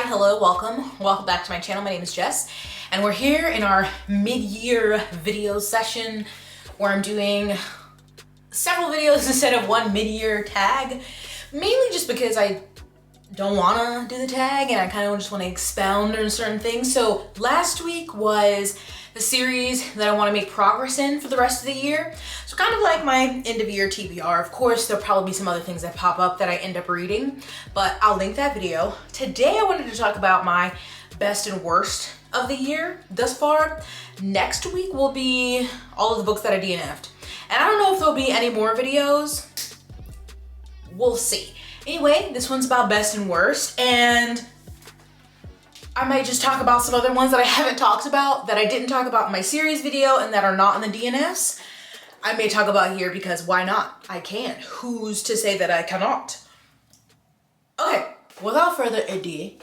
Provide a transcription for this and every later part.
hello, welcome back to my channel. My name is Jess, and we're here in our mid-year video session where I'm doing several videos instead of one mid-year tag, mainly just because I don't want to do the tag and I kind of just want to expound on certain things. So last week was the series that I want to make progress in for the rest of the year. So kind of like my end of year TBR. Of course, there'll probably be some other things that pop up that I end up reading, but I'll link that video. Today, I wanted to talk about my best and worst of the year thus far. Next week will be all of the books that I DNF'd. And I don't know if there'll be any more videos. We'll see. Anyway, this one's about best and worst, and I might just talk about some other ones that I haven't talked about, that I didn't talk about in my series video and that are not in the DNFs. I may talk about here because why not? I can. Who's to say that I cannot? Okay, without further ado.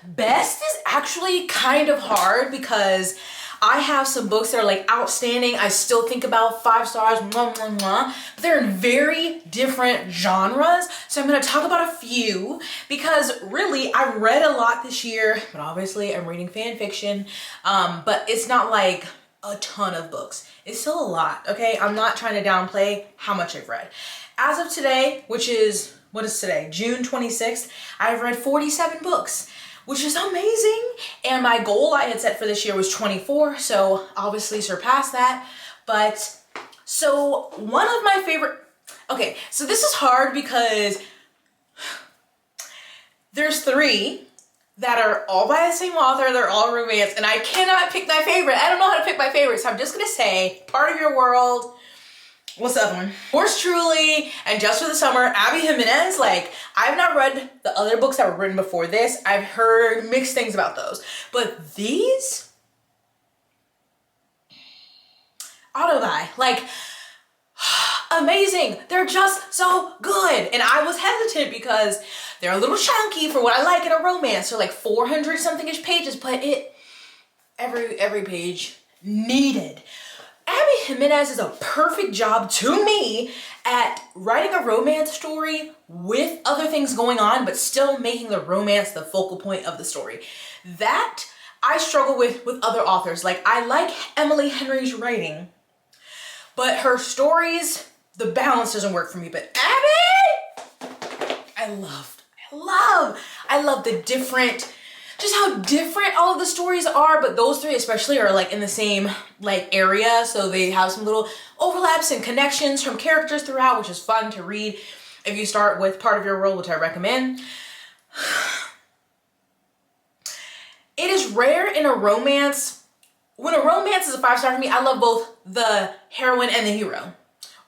Best is actually kind of hard because I have some books that are like outstanding. I still think about 5 stars, mwah, mwah, mwah. But they're in very different genres. So I'm gonna talk about a few because really I read a lot this year, but obviously I'm reading fan fiction. But it's not like a ton of books. It's still a lot, okay? I'm not trying to downplay how much I've read. As of today, which is, what is today? June 26th, I've read 47 books, which is amazing. And my goal I had set for this year was 24, so obviously surpassed that. But so one of my favorite, okay, so this is hard because there's 3 that are all by the same author, they're all romance, and I cannot pick my favorite. I don't know how to pick my favorite, so I'm just gonna say Part of Your World. What's the other one? Yours Truly and Just for the Summer, Abby Jimenez. Like, I've not read the other books that were written before this. I've heard mixed things about those. But these, auto-buy, like, amazing. They're just so good. And I was hesitant because they're a little chunky for what I like in a romance. They're like 400 something-ish pages, but every page needed. Abby Jimenez is a perfect job to me at writing a romance story with other things going on, but still making the romance the focal point of the story. That I struggle with other authors. Like, I like Emily Henry's writing, but her stories, the balance doesn't work for me. But Abby, I love the different, just how different all of the stories are, but those 3 especially are like in the same like area, so they have some little overlaps and connections from characters throughout, which is fun to read if you start with Part of Your World, which I recommend. It is rare in a romance, when a romance is a 5-star for me, I love both the heroine and the hero,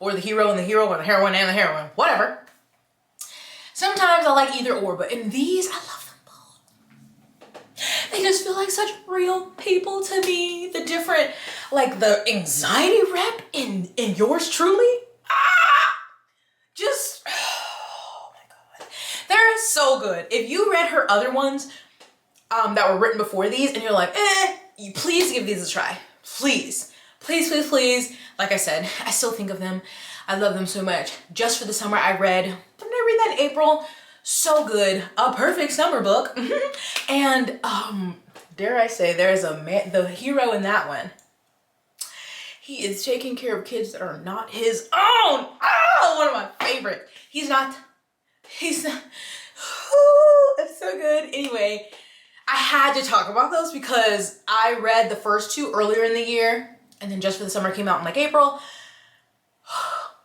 or the hero and the hero, or the heroine and the heroine, whatever. Sometimes I like either or, but in these, I love them both. They just feel like such real people to me. The different, like the anxiety rep in Yours Truly. Just, oh my God. They're so good. If you read her other ones that were written before these and you're like, you please give these a try. Please, please, please, please. Like I said, I still think of them. I love them so much. Just for the Summer, I read, didn't I read that in April? So good. A perfect summer book. And dare I say, there's a man, the hero in that one, he is taking care of kids that are not his own. Oh, one of my favorites. He's not, ooh, it's so good. Anyway, I had to talk about those because I read the first 2 earlier in the year, and then Just for the Summer came out in like April.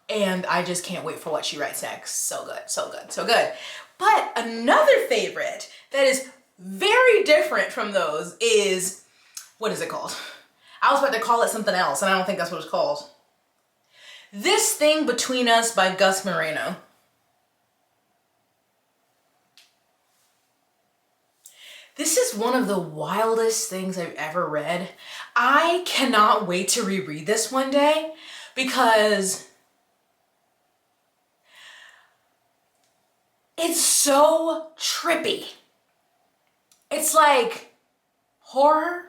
And I just can't wait for what she writes next. So good, so good, so good. But another favorite that is very different from those is, what is it called? I was about to call it something else, and I don't think that's what it's called. This Thing Between Us by Gus Moreno. This is one of the wildest things I've ever read. I cannot wait to reread this one day because it's so trippy. It's like horror.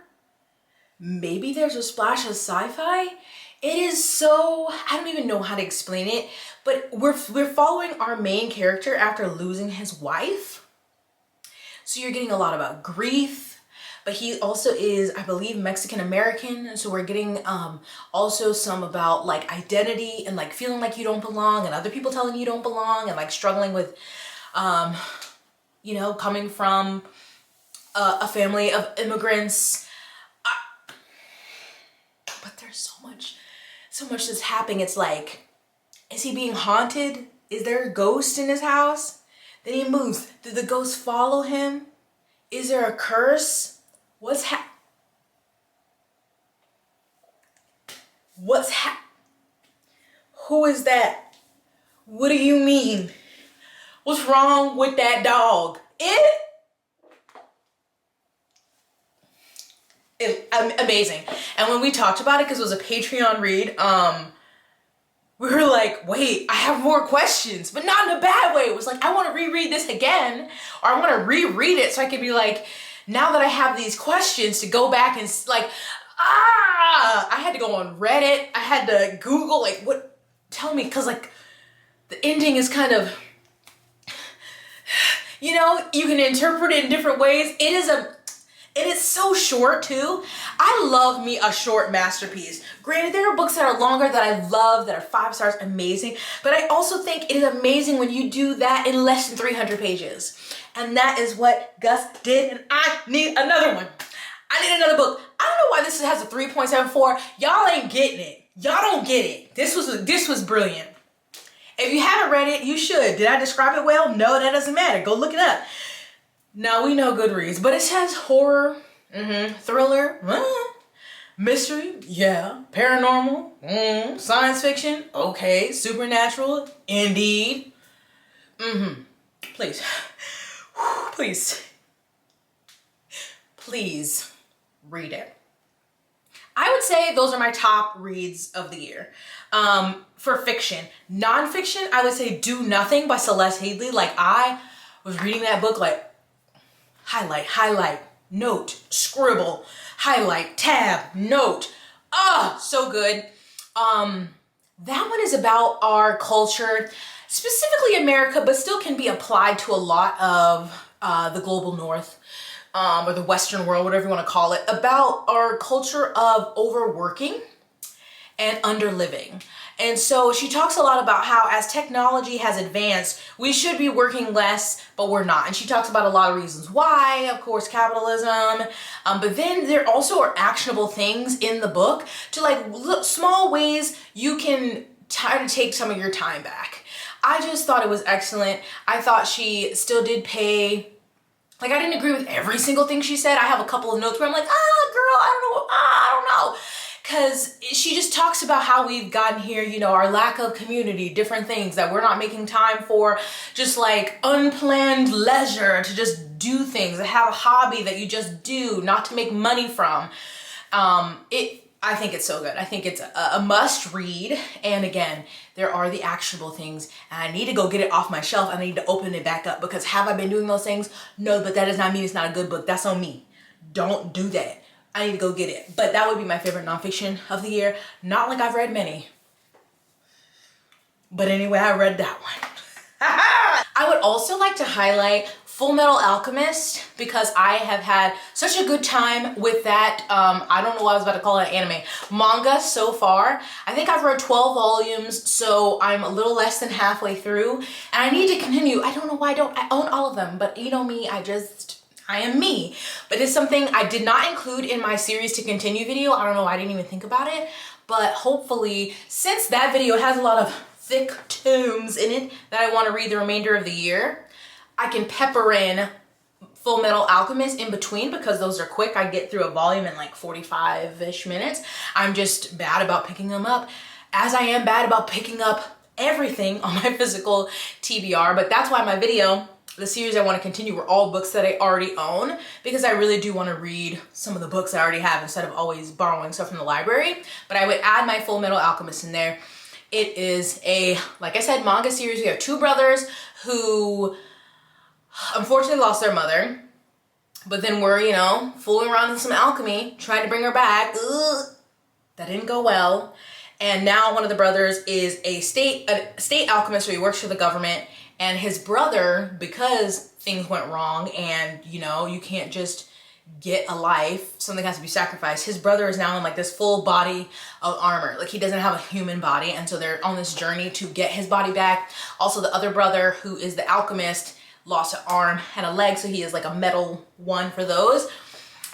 Maybe there's a splash of sci-fi. It is so, I don't even know how to explain it, but we're following our main character after losing his wife. So you're getting a lot about grief, but he also is, I believe, Mexican American. So we're getting also some about like identity and like feeling like you don't belong and other people telling you don't belong and like struggling with, you know, coming from a family of immigrants. But there's so much that's happening. It's like, is he being haunted? Is there a ghost in his house? Then he moves. Did the ghost follow him? Is there a curse? Who is that? What do you mean? What's wrong with that dog? Amazing. And when we talked about it, because it was a Patreon read, we were like, wait, I have more questions, but not in a bad way. It was like, I want to reread this again, or I want to reread it so I could be like, now that I have these questions to go back and like, I had to go on Reddit. I had to Google, like, what, tell me, because like the ending is kind of, you know, you can interpret it in different ways. It is so short too. I love me a short masterpiece. Granted, there are books that are longer that I love, that are 5 stars, amazing. But I also think it is amazing when you do that in less than 300 pages. And that is what Gus did, and I need another one. I need another book. I don't know why this has a 3.74. Y'all ain't getting it. Y'all don't get it. This was brilliant. If you haven't read it, you should. Did I describe it well? No, that doesn't matter. Go look it up. Now we know Goodreads, but it says horror, thriller, mystery, yeah, paranormal, science fiction, okay, supernatural, indeed. Please, please read it. I would say those are my top reads of the year. For fiction. Non-fiction, I would say Do Nothing by Celeste Headley. Like, I was reading that book like, highlight, note, scribble, highlight, tab, note. So good. That one is about our culture, specifically America, but still can be applied to a lot of the global north, or the Western world, whatever you want to call it, about our culture of overworking and underliving. And so she talks a lot about how as technology has advanced, we should be working less, but we're not. And she talks about a lot of reasons why, of course, capitalism. But then there also are actionable things in the book to like small ways you can try to take some of your time back. I just thought it was excellent. I thought she still did pay. Like, I didn't agree with every single thing she said. I have a couple of notes where I'm like, girl, I don't know. Because she just talks about how we've gotten here, you know, our lack of community, different things that we're not making time for, just like unplanned leisure to just do things, to have a hobby that you just do, not to make money from. I think it's so good. I think it's a must read. And again, there are the actionable things, and I need to go get it off my shelf. I need to open it back up, because have I been doing those things? No, but that does not mean it's not a good book. That's on me. Don't do that. I need to go get it. But that would be my favorite nonfiction of the year. Not like I've read many. But anyway, I read that one. I would also like to highlight Full Metal Alchemist, because I have had such a good time with that. I don't know why I was about to call it anime. Manga so far. I think I've read 12 volumes, so I'm a little less than halfway through. And I need to continue. I don't know why I own all of them, but you know me, I am me. But it's something I did not include in my series to continue video. I don't know, I didn't even think about it. But hopefully, since that video has a lot of thick tomes in it that I want to read the remainder of the year, I can pepper in Full Metal Alchemist in between, because those are quick. I get through a volume in like 45-ish minutes. I'm just bad about picking them up, as I am bad about picking up everything on my physical TBR. But that's why my video, the series I want to continue, were all books that I already own, because I really do want to read some of the books I already have instead of always borrowing stuff from the library. But I would add my Full Metal Alchemist in there. It is a, like I said, manga series. We have 2 brothers who unfortunately lost their mother, but then we're, you know, fooling around with some alchemy, trying to bring her back. Ugh, that didn't go well. And now one of the brothers is a state alchemist, where he works for the government, And his brother, because things went wrong and, you know, you can't just get a life, something has to be sacrificed. His brother is now in like this full body of armor. Like he doesn't have a human body. And so they're on this journey to get his body back. Also the other brother, who is the alchemist, lost an arm and a leg. So he is like a metal one for those.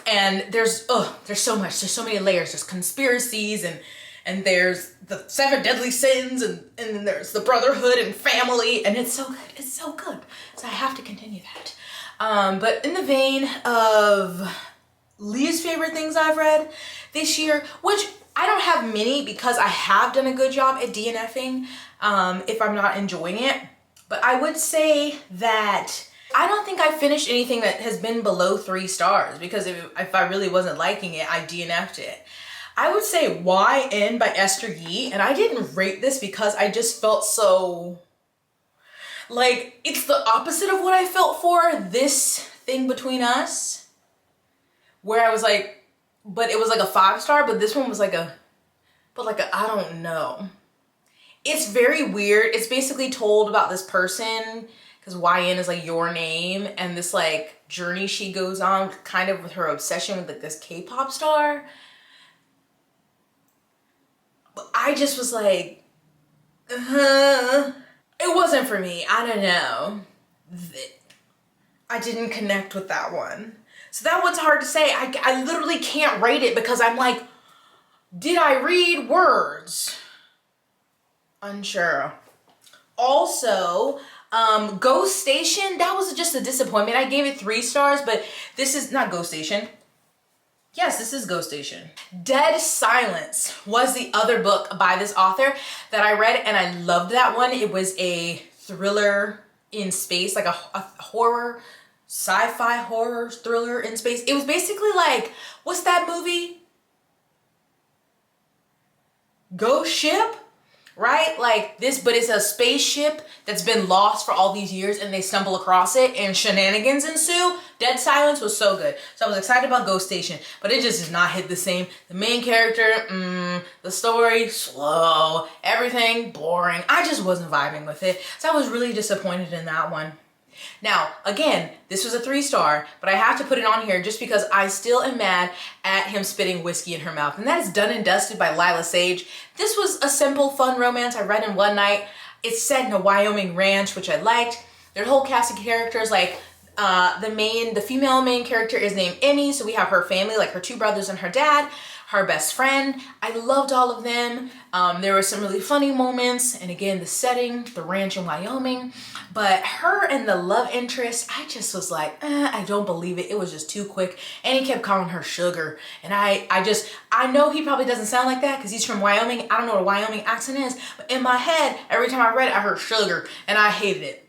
And there's so much, there's so many layers. There's conspiracies and there's the 7 deadly sins and then there's the brotherhood and family, and it's so good. It's so good. So I have to continue that. But in the vein of least favorite things I've read this year, which I don't have many because I have done a good job at DNFing if I'm not enjoying it. But I would say that I don't think I finished anything that has been below 3 stars, because if I really wasn't liking it, I DNF'd it. I would say YN by Esther Yee, and I didn't rate this because I just felt so, like, it's the opposite of what I felt for this thing between us, where I was like, but it was like a 5-star, but this one was like I don't know. It's very weird. It's basically told about this person, because YN is like your name, and this like journey she goes on kind of with her obsession with like this K-pop star. But I just was like, it wasn't for me. I don't know. I didn't connect with that one. So that one's hard to say. I literally can't rate it because I'm like, did I read words? Unsure. Also, Ghost Station, that was just a disappointment. I gave it 3 stars, but this is not Ghost Station. Yes, this is Ghost Station. Dead Silence was the other book by this author that I read, and I loved that one. It was a thriller in space, like a horror, sci-fi horror thriller in space. It was basically like, what's that movie? Ghost Ship? Right? Like this, but it's a spaceship that's been lost for all these years and they stumble across it and shenanigans ensue. Dead Silence was so good. So I was excited about Ghost Station, but it just did not hit the same. The main character, the story, slow, everything, boring. I just wasn't vibing with it. So I was really disappointed in that one. Now, again, this was a 3-star, but I have to put it on here just because I still am mad at him spitting whiskey in her mouth. And that is Done and Dusted by Lila Sage. This was a simple, fun romance I read in one night. It's set in a Wyoming ranch, which I liked. There's a whole cast of characters, like the female main character is named Emmy, so we have her family, like her 2 brothers and her dad, her best friend. I loved all of them. There were some really funny moments, and again, the setting, the ranch in Wyoming, but her and the love interest, I just was like, I don't believe it. It was just too quick, and he kept calling her sugar, and I know he probably doesn't sound like that because he's from Wyoming. I don't know what a Wyoming accent is, but in my head, every time I read it, I heard sugar, and I hated it.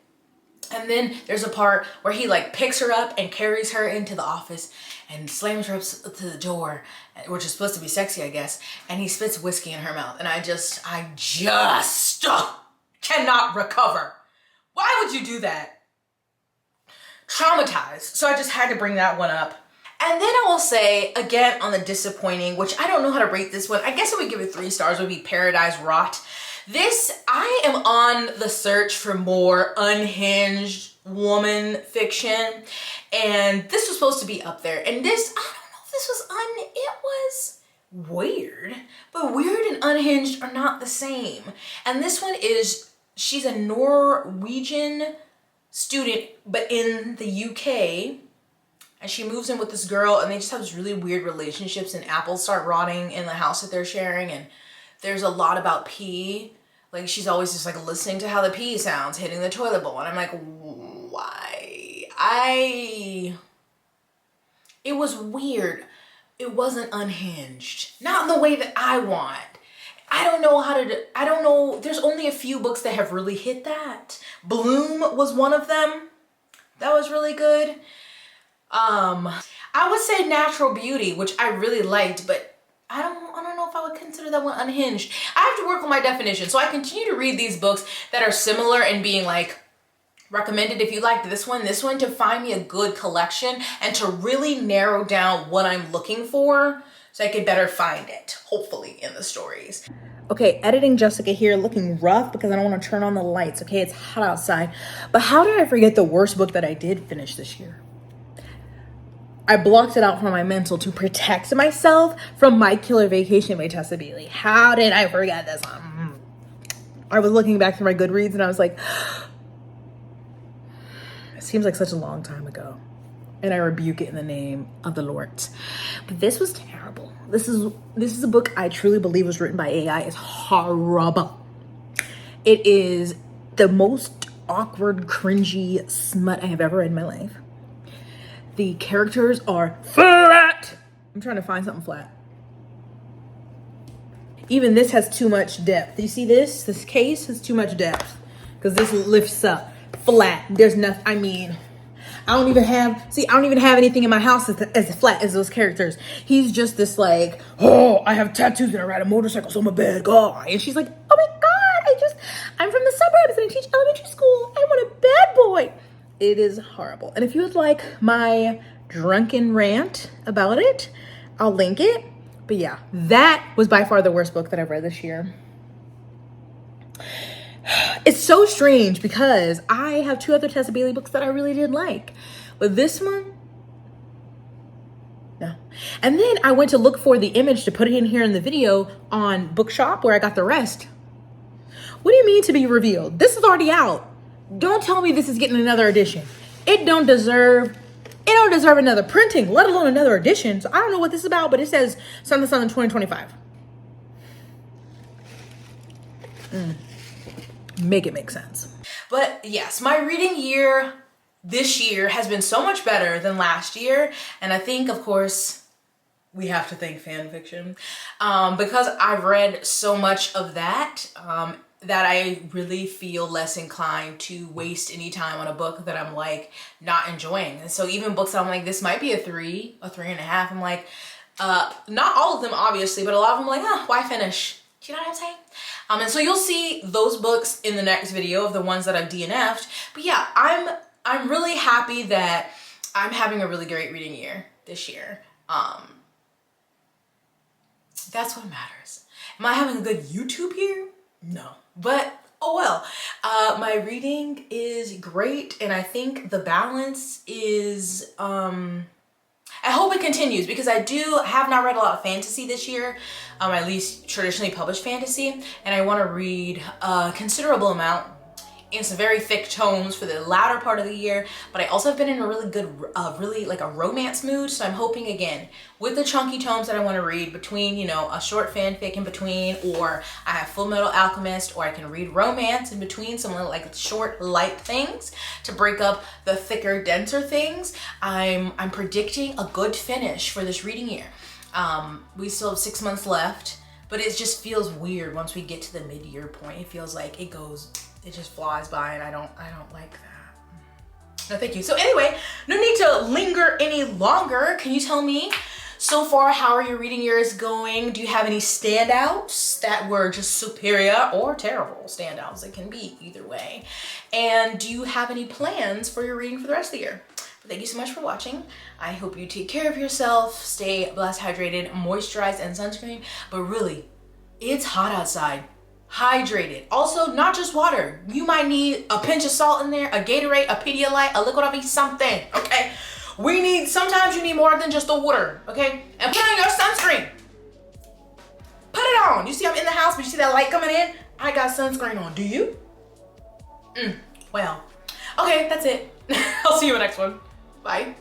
And then there's a part where he like picks her up and carries her into the office and slams her up to the door, which is supposed to be sexy, I guess. And he spits whiskey in her mouth. And I just cannot recover. Why would you do that? Traumatized. So I just had to bring that one up. And then I will say, again, on the disappointing, which I don't know how to rate this one. I guess I would give it 3 stars, would be Paradise Rot. This, I am on the search for more unhinged woman fiction, and this was supposed to be up there. And this, I don't know if this was it was weird, but weird and unhinged are not the same. And this one is, she's a Norwegian student, but in the UK, and she moves in with this girl, and they just have this really weird relationships, and apples start rotting in the house that they're sharing, and there's a lot about pee. Like, she's always just like listening to how the pee sounds hitting the toilet bowl. And I'm like, why? It was weird. It wasn't unhinged. Not in the way that I want. I don't know. There's only a few books that have really hit that. Bloom was one of them. That was really good. I would say Natural Beauty, which I really liked, but I don't know if I would consider that one unhinged. I have to work on my definition. So I continue to read these books that are similar and being like recommended if you liked this one, to find me a good collection and to really narrow down what I'm looking for so I could better find it, hopefully, in the stories. Okay, editing Jessica here, looking rough because I don't want to turn on the lights. Okay, it's hot outside. But how did I forget the worst book that I did finish this year? I blocked it out from my mental to protect myself from My Killer Vacation by Tessa Bailey. How did I forget this one? I was looking back through my Goodreads and I was like, it seems like such a long time ago. And I rebuke it in the name of the Lord. But this was terrible. This is a book I truly believe was written by AI. It's horrible. It is the most awkward, cringy smut I have ever read in my life. The characters are flat. I'm trying to find something flat. Even this has too much depth. You see this? This case has too much depth because this lifts up flat. There's nothing. I mean, I don't even have anything in my house as flat as those characters. He's just this like, oh, I have tattoos and I ride a motorcycle, so I'm a bad guy. And she's like, oh my God, I'm from the suburbs and I teach elementary school. I want a bad boy. It is horrible. And if you would like my drunken rant about it, I'll link it. But yeah, that was by far the worst book that I've read this year. It's so strange because I have 2 other Tessa Bailey books that I really did like. But this one, no. And then I went to look for the image to put it in here in the video on Bookshop where I got the rest. What do you mean to be revealed? This is already out. Don't tell me this is getting another edition. It don't deserve another printing, let alone another edition. So I don't know what this is about, but it says something 2025. Make it make sense. But yes, my reading year this year has been so much better than last year. And I think, of course, we have to thank fan fiction because I've read so much of that that I really feel less inclined to waste any time on a book that I'm like not enjoying. And so even books that I'm like, this might be a 3.5. I'm like, not all of them obviously, but a lot of them I'm like, why finish? Do you know what I'm saying? And so you'll see those books in the next video of the ones that I've DNF'd. But yeah, I'm really happy that I'm having a really great reading year this year. That's what matters. Am I having a good YouTube year? No. But oh well, my reading is great and I think the balance is, I hope it continues because I have not read a lot of fantasy this year, at least traditionally published fantasy, and I want to read a considerable amount in some very thick tomes for the latter part of the year, but I also have been in a really good, really like a romance mood, so I'm hoping again, with the chunky tomes that I want to read between, you know, a short fanfic in between, or I have Full Metal Alchemist, or I can read romance in between, some like short, light things to break up the thicker, denser things. I'm predicting a good finish for this reading year. We still have 6 months left, but it just feels weird once we get to the mid-year point. It feels like it just flies by and I don't like that. No, thank you. So anyway, no need to linger any longer. Can you tell me so far how are your reading years going? Do you have any standouts that were just superior or terrible standouts? It can be either way. And do you have any plans for your reading for the rest of the year? But thank you so much for watching. I hope you take care of yourself, stay blessed, hydrated, moisturized, and sunscreen. But really, it's hot outside. Hydrated. Also, not just water. You might need a pinch of salt in there, a Gatorade, a Pedialyte, a liquid IV, something, okay? Sometimes you need more than just the water, okay? And put on your sunscreen. Put it on. You see I'm in the house, but you see that light coming in? I got sunscreen on. Do you? Well, okay, that's it. I'll see you in the next one. Bye.